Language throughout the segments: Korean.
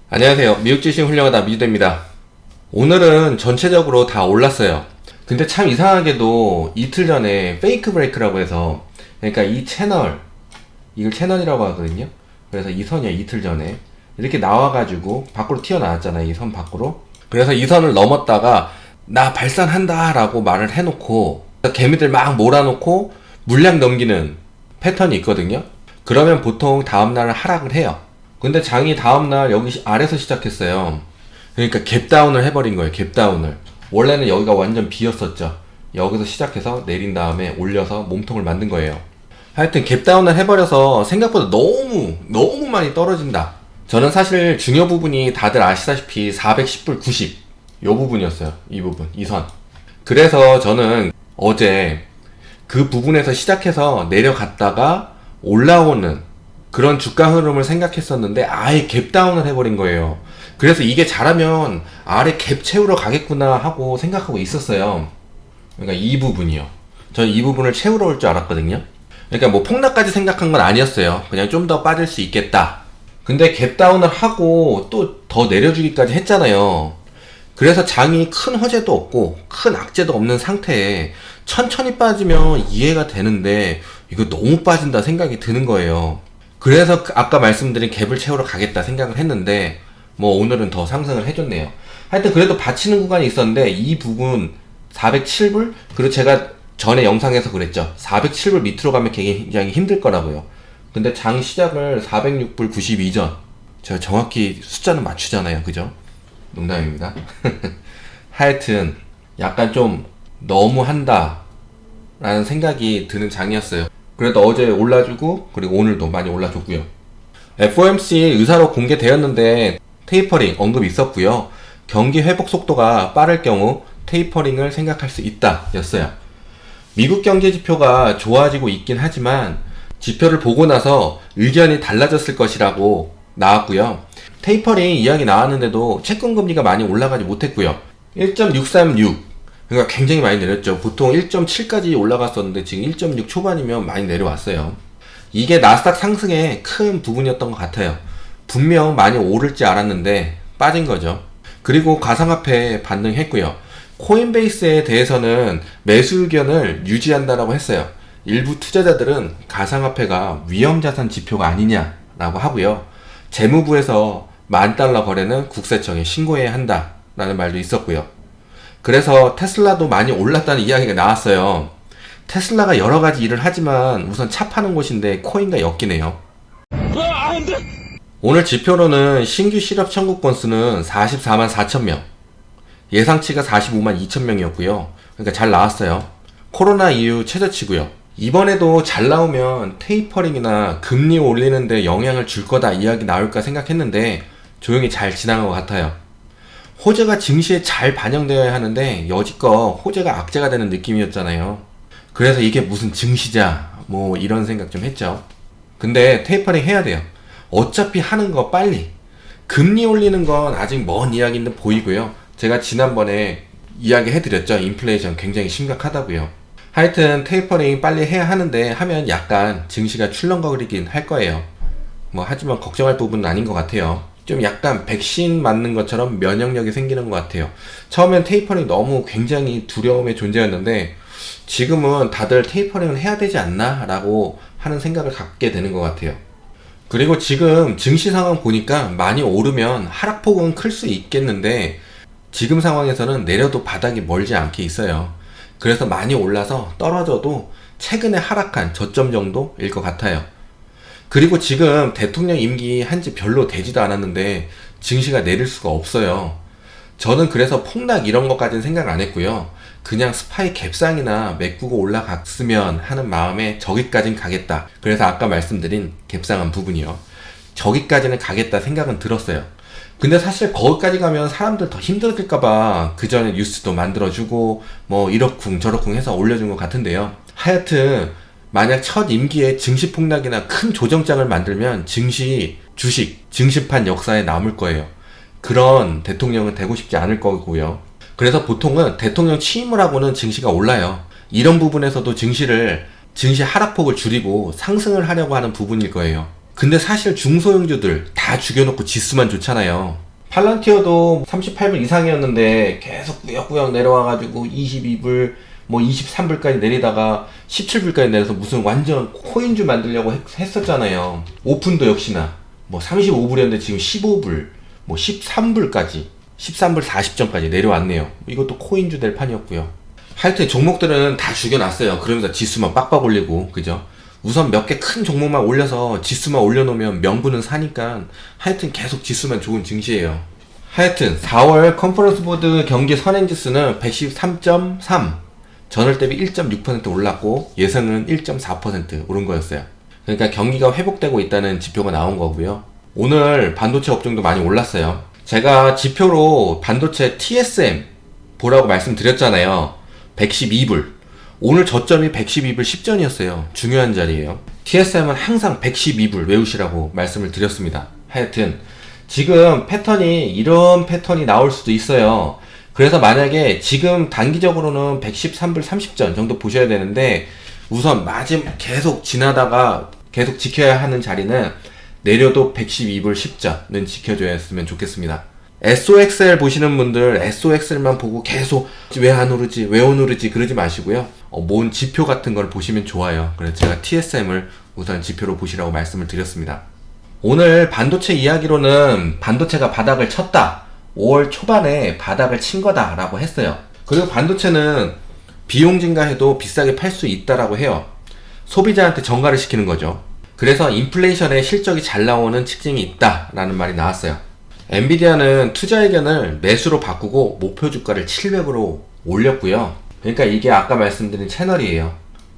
안녕하세요. 미국 주식 훌륭하다 미주대입니다. 오늘은 전체적으로 다 올랐어요. 근데 참 이상하게도 이틀 전에 페이크 브레이크라고 해서, 그러니까 이 채널, 이걸 채널이라고 하거든요. 그래서 이 선이요, 이틀 전에 이렇게 나와가지고 밖으로 튀어나왔잖아요, 이 선 밖으로. 그래서 이 선을 넘었다가 나 발산한다 라고 말을 해놓고 개미들 막 몰아놓고 물량 넘기는 패턴이 있거든요. 그러면 보통 다음날 하락을 해요. 근데 장이 다음날 여기 아래서 시작했어요. 그러니까 갭다운을 해버린 거예요. 갭다운을. 원래는 여기가 완전 비었었죠. 여기서 시작해서 내린 다음에 올려서 몸통을 만든 거예요. 하여튼 갭다운을 해버려서 생각보다 너무 많이 떨어진다. 저는 사실 중요 부분이 다들 아시다시피 410불 90 요 부분이었어요. 이 부분, 이 선. 그래서 저는 어제 그 부분에서 시작해서 내려갔다가 올라오는 그런 주가 흐름을 생각했었는데 아예 갭다운을 해버린 거예요. 그래서 이게 잘하면 아래 갭 채우러 가겠구나 하고 생각하고 있었어요. 그러니까 이 부분이요. 저는 이 부분을 채우러 올 줄 알았거든요. 그러니까 뭐 폭락까지 생각한 건 아니었어요. 그냥 좀 더 빠질 수 있겠다. 근데 갭다운을 하고 또 더 내려주기까지 했잖아요. 그래서 장이 큰 허재도 없고 큰 악재도 없는 상태에 천천히 빠지면 이해가 되는데 이거 너무 빠진다 생각이 드는 거예요. 그래서 아까 말씀드린 갭을 채우러 가겠다 생각을 했는데 뭐 오늘은 더 상승을 해줬네요. 하여튼 그래도 받치는 구간이 있었는데 이 부분 407불? 그리고 제가 전에 영상에서 그랬죠. 407불 밑으로 가면 굉장히 힘들 거라고요. 근데 장 시작을 406불 92전. 제가 정확히 숫자는 맞추잖아요. 그죠? 농담입니다. 하여튼 약간 좀 너무한다 라는 생각이 드는 장이었어요. 그래도 어제 올라주고 그리고 오늘도 많이 올라줬고요. FOMC 의사로 공개되었는데 테이퍼링 언급이 있었고요. 경기 회복 속도가 빠를 경우 테이퍼링을 생각할 수 있다 였어요. 미국 경제 지표가 좋아지고 있긴 하지만 지표를 보고 나서 의견이 달라졌을 것이라고 나왔고요. 테이퍼링 이야기 나왔는데도 채권금리가 많이 올라가지 못했고요. 1.636 그러니까 굉장히 많이 내렸죠. 보통 1.7까지 올라갔었는데 지금 1.6 초반이면 많이 내려왔어요. 이게 나스닥 상승의 큰 부분이었던 것 같아요. 분명 많이 오를지 알았는데 빠진 거죠. 그리고 가상화폐 반등했고요. 코인베이스에 대해서는 매수 의견을 유지한다라고 했어요. 일부 투자자들은 가상화폐가 위험자산 지표가 아니냐라고 하고요. 재무부에서 $10,000 거래는 국세청에 신고해야 한다라는 말도 있었고요. 그래서 테슬라도 많이 올랐다는 이야기가 나왔어요. 테슬라가 여러가지 일을 하지만 우선 차 파는 곳인데 코인과 엮이네요. 오늘 지표로는 신규 실업 청구 건수는 44만 4천 명, 예상치가 45만 2천 명이었고요. 그러니까 잘 나왔어요. 코로나 이후 최저치고요. 이번에도 잘 나오면 테이퍼링이나 금리 올리는데 영향을 줄 거다 이야기 나올까 생각했는데 조용히 잘 지나간 것 같아요. 호재가 증시에 잘 반영되어야 하는데 여지껏 호재가 악재가 되는 느낌이었잖아요. 그래서 이게 무슨 증시자 뭐 이런 생각 좀 했죠. 근데 테이퍼링 해야 돼요. 어차피 하는 거 빨리. 금리 올리는 건 아직 먼 이야기인데 보이고요. 제가 지난번에 이야기 해드렸죠. 인플레이션 굉장히 심각하다고요. 하여튼 테이퍼링 빨리 해야 하는데 하면 약간 증시가 출렁거리긴 할 거예요. 뭐 하지만 걱정할 부분은 아닌 것 같아요. 좀 약간 백신 맞는 것처럼 면역력이 생기는 것 같아요. 처음엔 테이퍼링 너무 굉장히 두려움의 존재였는데 지금은 다들 테이퍼링을 해야 되지 않나? 라고 하는 생각을 갖게 되는 것 같아요. 그리고 지금 증시 상황 보니까 많이 오르면 하락폭은 클 수 있겠는데 지금 상황에서는 내려도 바닥이 멀지 않게 있어요. 그래서 많이 올라서 떨어져도 최근에 하락한 저점 정도일 것 같아요. 그리고 지금 대통령 임기 한지 별로 되지도 않았는데 증시가 내릴 수가 없어요. 저는 그래서 폭락 이런 것까지는 생각 안 했고요. 그냥 스파이 갭상이나 메꾸고 올라갔으면 하는 마음에 저기까진 가겠다. 그래서 아까 말씀드린 갭상한 부분이요. 저기까지는 가겠다 생각은 들었어요. 근데 사실 거기까지 가면 사람들 더 힘들어질까봐 그 전에 뉴스도 만들어주고 뭐 이러쿵 저러쿵 해서 올려준 것 같은데요. 하여튼 만약 첫 임기에 증시 폭락이나 큰 조정장을 만들면 증시, 주식, 증시판 역사에 남을 거예요. 그런 대통령은 되고 싶지 않을 거고요. 그래서 보통은 대통령 취임을 하고는 증시가 올라요. 이런 부분에서도 증시 하락폭을 줄이고 상승을 하려고 하는 부분일 거예요. 근데 사실 중소형주들 다 죽여놓고 지수만 좋잖아요. 팔란티어도 38불 이상이었는데 계속 꾸역꾸역 내려와가지고 22불 뭐 23불까지 내리다가 17불까지 내려서 무슨 완전 코인주 만들려고 했었잖아요. 오픈도 역시나 뭐 35불이었는데 지금 15불 뭐 13불까지 13불 40전까지 내려왔네요. 이것도 코인주 될 판이었고요. 하여튼 종목들은 다 죽여놨어요. 그러면서 지수만 빡빡 올리고, 그죠? 우선 몇 개 큰 종목만 올려서 지수만 올려놓으면 명분은 사니까 하여튼 계속 지수만 좋은 증시예요. 하여튼 4월 컨퍼런스 보드 경기 선행지수는 113.3, 전월 대비 1.6% 올랐고 예상은 1.4% 오른 거였어요. 그러니까 경기가 회복되고 있다는 지표가 나온 거고요. 오늘 반도체 업종도 많이 올랐어요. 제가 지표로 반도체 TSM 보라고 말씀드렸잖아요. 112불. 오늘 저점이 112불 10전이었어요. 중요한 자리예요. TSM은 항상 112불 외우시라고 말씀을 드렸습니다. 하여튼 지금 패턴이 이런 패턴이 나올 수도 있어요. 그래서 만약에 지금 단기적으로는 113불 30전 정도 보셔야 되는데 우선 계속 지나다가 계속 지켜야 하는 자리는 내려도 112불 10전은 지켜줘야했으면 좋겠습니다. SOXL 보시는 분들 SOXL만 보고 계속 왜 안 오르지 그러지 마시고요. 뭔 지표 같은 걸 보시면 좋아요. 그래서 제가 TSM을 우선 지표로 보시라고 말씀을 드렸습니다. 오늘 반도체 이야기로는 반도체가 바닥을 쳤다. 5월 초반에 바닥을 친 거다 라고 했어요. 그리고 반도체는 비용 증가해도 비싸게 팔 수 있다라고 해요. 소비자한테 전가를 시키는 거죠. 그래서 인플레이션에 실적이 잘 나오는 특징이 있다 라는 말이 나왔어요. 엔비디아는 투자 의견을 매수로 바꾸고 목표 주가를 700으로 올렸고요. 그러니까 이게 아까 말씀드린 채널이에요.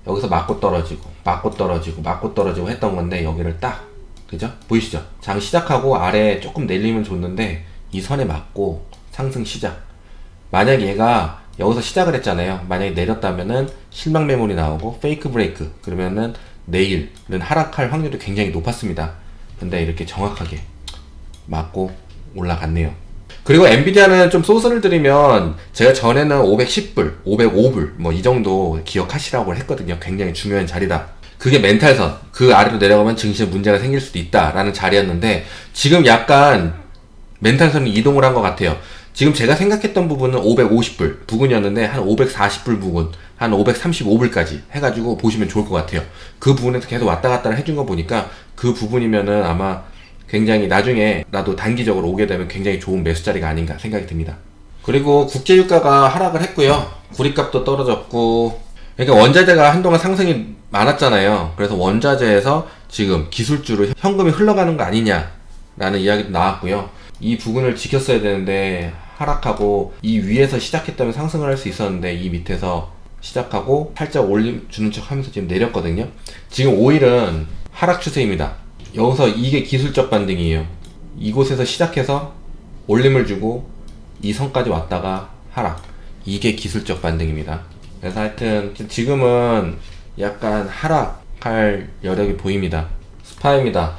여기서 맞고 떨어지고 했던 건데 여기를 딱, 그죠? 보이시죠? 장 시작하고 아래 조금 내리면 좋는데 이 선에 맞고 상승 시작. 만약 얘가 여기서 시작을 했잖아요. 만약에 내렸다면은 실망 매물이 나오고 페이크 브레이크, 그러면은 내일은 하락할 확률이 굉장히 높았습니다. 근데 이렇게 정확하게 맞고 올라갔네요. 그리고 엔비디아는 좀 소스를 드리면 제가 전에는 510불, 505불 뭐 이 정도 기억하시라고 했거든요. 굉장히 중요한 자리다. 그게 멘탈선, 그 아래로 내려가면 증시에 문제가 생길 수도 있다라는 자리였는데 지금 약간 멘탈선이 이동을 한 것 같아요. 지금 제가 생각했던 부분은 550불 부근이었는데 한 540불 부근, 한 535불까지 해가지고 보시면 좋을 것 같아요. 그 부분에서 계속 왔다 갔다 해준 거 보니까 그 부분이면은 아마 굉장히 나중에 나도 단기적으로 오게 되면 굉장히 좋은 매수 자리가 아닌가 생각이 듭니다. 그리고 국제유가가 하락을 했고요. 구리값도 떨어졌고, 그러니까 원자재가 한동안 상승이 많았잖아요. 그래서 원자재에서 지금 기술주로 현금이 흘러가는 거 아니냐라는 이야기도 나왔고요. 이 부분을 지켰어야 되는데 하락하고 이 위에서 시작했다면 상승을 할 수 있었는데 이 밑에서 시작하고 살짝 올려주는 척 하면서 지금 내렸거든요. 지금 오일은 하락 추세입니다. 여기서 이게 기술적 반등이에요. 이곳에서 시작해서 올림을 주고 이 선까지 왔다가 하락. 이게 기술적 반등입니다. 그래서 하여튼 지금은 약간 하락할 여력이 보입니다. 스파입니다.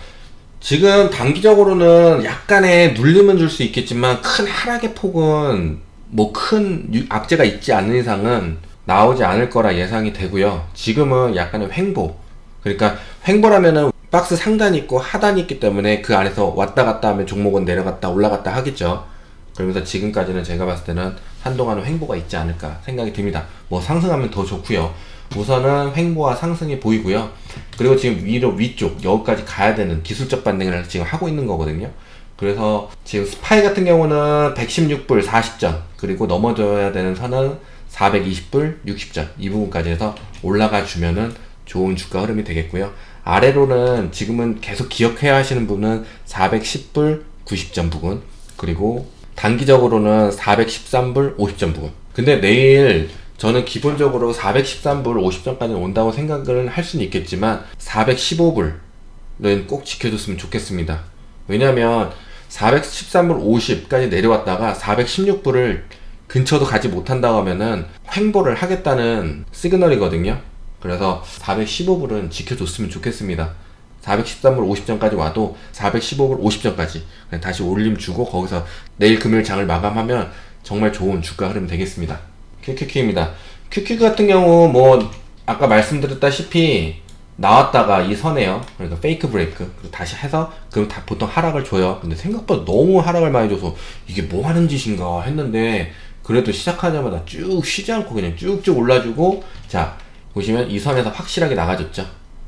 지금 단기적으로는 약간의 눌림은 줄 수 있겠지만 큰 하락의 폭은 뭐 큰 악재가 있지 않는 이상은 나오지 않을 거라 예상이 되고요. 지금은 약간의 횡보. 그러니까 횡보라면은 박스 상단이 있고 하단이 있기 때문에 그 안에서 왔다 갔다 하면 종목은 내려갔다 올라갔다 하겠죠. 그러면서 지금까지는 제가 봤을 때는 한동안은 횡보가 있지 않을까 생각이 듭니다. 뭐 상승하면 더 좋고요. 우선은 횡보와 상승이 보이고요. 그리고 지금 위쪽 여기까지 가야 되는 기술적 반등을 지금 하고 있는 거거든요. 그래서 지금 스파이 같은 경우는 116불 40전, 그리고 넘어져야 되는 선은 420불 60전, 이 부분까지 해서 올라가 주면은 좋은 주가 흐름이 되겠고요. 아래로는 지금은 계속 기억해야 하시는 부분은 410불 90전 부근, 그리고 단기적으로는 413불 50전 부근. 근데 내일 저는 기본적으로 413불 50전까지 온다고 생각을 할 수는 있겠지만 415불은 꼭 지켜줬으면 좋겠습니다. 왜냐면 413불 50까지 내려왔다가 416불을 근처도 가지 못한다고 하면은 횡보를 하겠다는 시그널이거든요. 그래서 415불은 지켜줬으면 좋겠습니다. 413불 50전까지 와도 415불 50전까지 다시 올림 주고 거기서 내일 금요일 장을 마감하면 정말 좋은 주가 흐름 되겠습니다. QQQ입니다. QQ 같은 경우 뭐 아까 말씀드렸다시피 나왔다가 이 선에요. 그러니까 페이크 브레이크. 그리고 다시 해서 그럼 다 보통 하락을 줘요. 근데 생각보다 너무 하락을 많이 줘서 이게 뭐 하는 짓인가 했는데 그래도 시작하자마자 쭉 쉬지 않고 그냥 쭉쭉 올라주고, 자 보시면 이 선에서 확실하게 나가줬죠.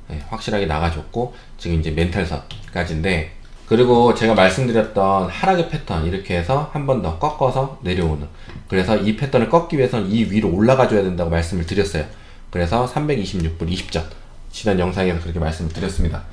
네, 확실하게 나가줬고 지금 이제 멘탈선까지인데, 그리고 제가 말씀드렸던 하락의 패턴 이렇게 해서 한 번 더 꺾어서 내려오는, 그래서 이 패턴을 꺾기 위해서는 이 위로 올라가 줘야 된다고 말씀을 드렸어요. 그래서 326불 20전 지난 영상에서 그렇게 말씀을 드렸습니다.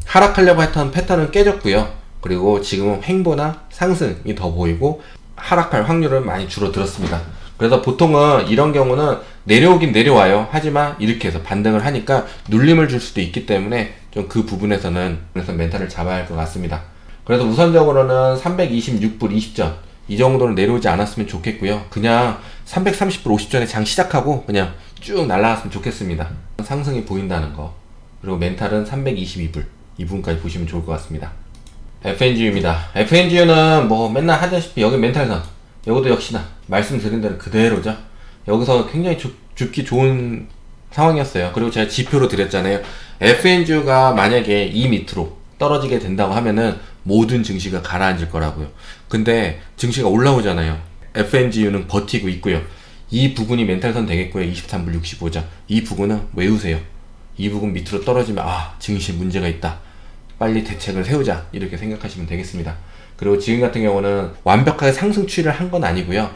하락하려고 했던 패턴은 깨졌고요. 그리고 지금은 횡보나 상승이 더 보이고 하락할 확률은 많이 줄어들었습니다. 그래서 보통은 이런 경우는 내려오긴 내려와요. 하지만 이렇게 해서 반등을 하니까 눌림을 줄 수도 있기 때문에 좀 그 부분에서는 그래서 멘탈을 잡아야 할 것 같습니다. 그래서 우선적으로는 326불 20전 이 정도는 내려오지 않았으면 좋겠고요. 그냥 330불 50전에 장 시작하고 그냥 쭉 날아갔으면 좋겠습니다. 상승이 보인다는 거. 그리고 멘탈은 322불 이 부분까지 보시면 좋을 것 같습니다. FNGU입니다. FNGU는 뭐 맨날 하다시피 여기 멘탈선, 여기도 역시나 말씀드린 대로 그대로죠. 여기서 굉장히 죽기 좋은 상황이었어요. 그리고 제가 지표로 드렸잖아요. FNGU가 만약에 이 밑으로 떨어지게 된다고 하면은 모든 증시가 가라앉을 거라고요. 근데 증시가 올라오잖아요. FNGU는 버티고 있고요. 이 부분이 멘탈선 되겠고요. 23불 65전 이 부분은 외우세요. 이 부분 밑으로 떨어지면 증시 문제가 있다, 빨리 대책을 세우자, 이렇게 생각하시면 되겠습니다. 그리고 지금 같은 경우는 완벽하게 상승 추이를 한 건 아니고요.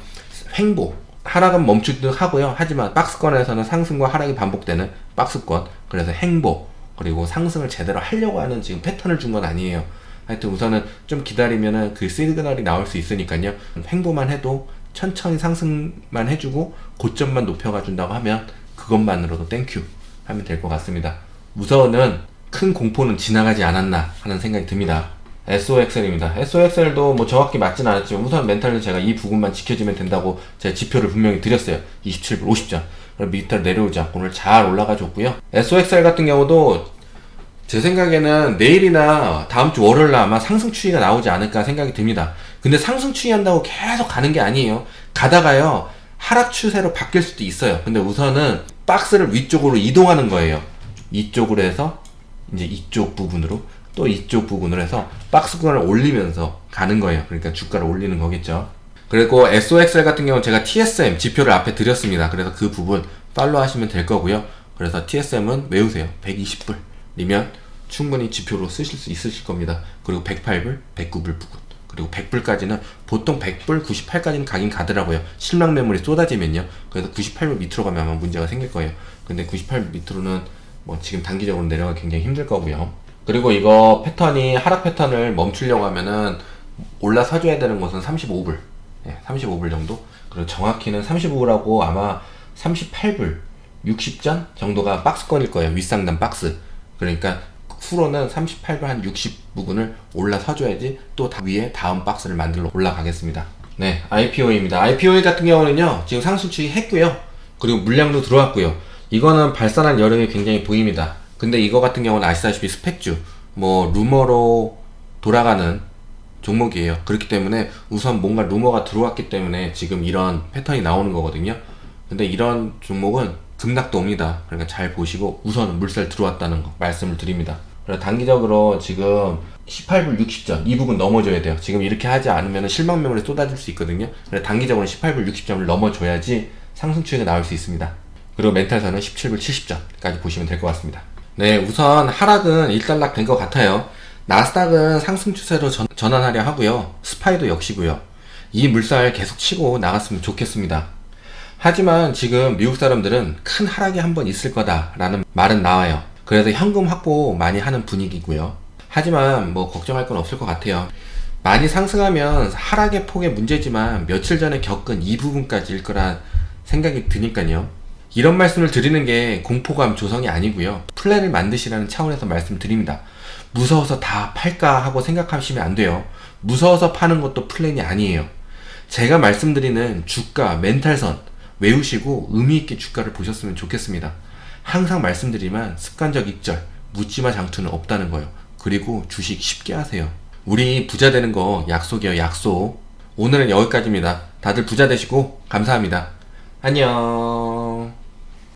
횡보, 하락은 멈추듯 하고요. 하지만 박스권에서는 상승과 하락이 반복되는 박스권, 그래서 횡보, 그리고 상승을 제대로 하려고 하는 지금 패턴을 준 건 아니에요. 하여튼 우선은 좀 기다리면은 그 시그널이 나올 수 있으니까요. 횡보만 해도 천천히 상승만 해주고 고점만 높여가 준다고 하면 그것만으로도 땡큐 하면 될 것 같습니다. 우선은 큰 공포는 지나가지 않았나 하는 생각이 듭니다. SOXL입니다. SOXL도 뭐 정확히 맞진 않았지만 우선 멘탈은 제가 이 부분만 지켜주면 된다고 제가 지표를 분명히 드렸어요. 27불 50전. 그럼 밑으로 내려오지 않고 오늘 잘 올라가 줬고요. SOXL 같은 경우도 제 생각에는 내일이나 다음 주 월요일날 아마 상승 추이가 나오지 않을까 생각이 듭니다. 근데 상승 추이 한다고 계속 가는 게 아니에요. 가다가요 하락 추세로 바뀔 수도 있어요. 근데 우선은 박스를 위쪽으로 이동하는 거예요. 이쪽으로 해서 이제 이쪽 부분으로 또 이쪽 부분으로 해서 박스권을 올리면서 가는 거예요. 그러니까 주가를 올리는 거겠죠. 그리고 SOXL 같은 경우는 제가 TSM 지표를 앞에 드렸습니다. 그래서 그 부분 팔로우 하시면 될 거고요. 그래서 TSM은 외우세요. 120불이면 충분히 지표로 쓰실 수 있으실 겁니다. 그리고 108불, 109불 부분, 그리고 100불까지는 보통 100불, 98까지는 가긴 가더라고요. 실망 매물이 쏟아지면요. 그래서 98불 밑으로 가면 아마 문제가 생길 거예요. 근데 98불 밑으로는 뭐 지금 단기적으로 내려가기 굉장히 힘들 거고요. 그리고 이거 패턴이 하락 패턴을 멈추려고 하면은 올라서줘야 되는 것은 35불, 35불 정도. 그리고 정확히는 35불하고 아마 38불 60전 정도가 박스권일 거예요. 윗상단 박스. 그러니까 후로는 38불 한 60 부분을 올라서줘야지 또 위에 다음 박스를 만들러 올라가겠습니다. 네, IPO입니다. IPO 같은 경우는요 지금 상승 추이 했고요. 그리고 물량도 들어왔고요. 이거는 발산한 여력이 굉장히 보입니다. 근데 이거 같은 경우는 아시다시피 스펙주, 뭐 루머로 돌아가는 종목이에요. 그렇기 때문에 우선 뭔가 루머가 들어왔기 때문에 지금 이런 패턴이 나오는 거거든요. 근데 이런 종목은 급락도 옵니다. 그러니까 잘 보시고 우선 물살 들어왔다는 거 말씀을 드립니다. 그래서 단기적으로 지금 18불 60전 이 부분 넘어줘야 돼요. 지금 이렇게 하지 않으면 실망 매물이 쏟아질 수 있거든요. 그래서 단기적으로 18불 60전을 넘어줘야지 상승 추이가 나올 수 있습니다. 그리고 멘탈선은 17불 70전까지 보시면 될 것 같습니다. 네, 우선 하락은 일단락 된 것 같아요. 나스닥은 상승 추세로 전환하려 하고요. 스파이도 역시고요. 이 물살 계속 치고 나갔으면 좋겠습니다. 하지만 지금 미국 사람들은 큰 하락이 한번 있을 거다라는 말은 나와요. 그래서 현금 확보 많이 하는 분위기고요. 하지만 뭐 걱정할 건 없을 것 같아요. 많이 상승하면 하락의 폭의 문제지만 며칠 전에 겪은 이 부분까지일 거란 생각이 드니까요. 이런 말씀을 드리는 게 공포감 조성이 아니고요. 플랜을 만드시라는 차원에서 말씀드립니다. 무서워서 다 팔까 하고 생각하시면 안 돼요. 무서워서 파는 것도 플랜이 아니에요. 제가 말씀드리는 주가, 멘탈선 외우시고 의미있게 주가를 보셨으면 좋겠습니다. 항상 말씀드리면 습관적 익절, 묻지마 장투는 없다는 거예요. 그리고 주식 쉽게 하세요. 우리 부자 되는 거 약속이에요, 약속. 오늘은 여기까지입니다. 다들 부자 되시고 감사합니다. 안녕.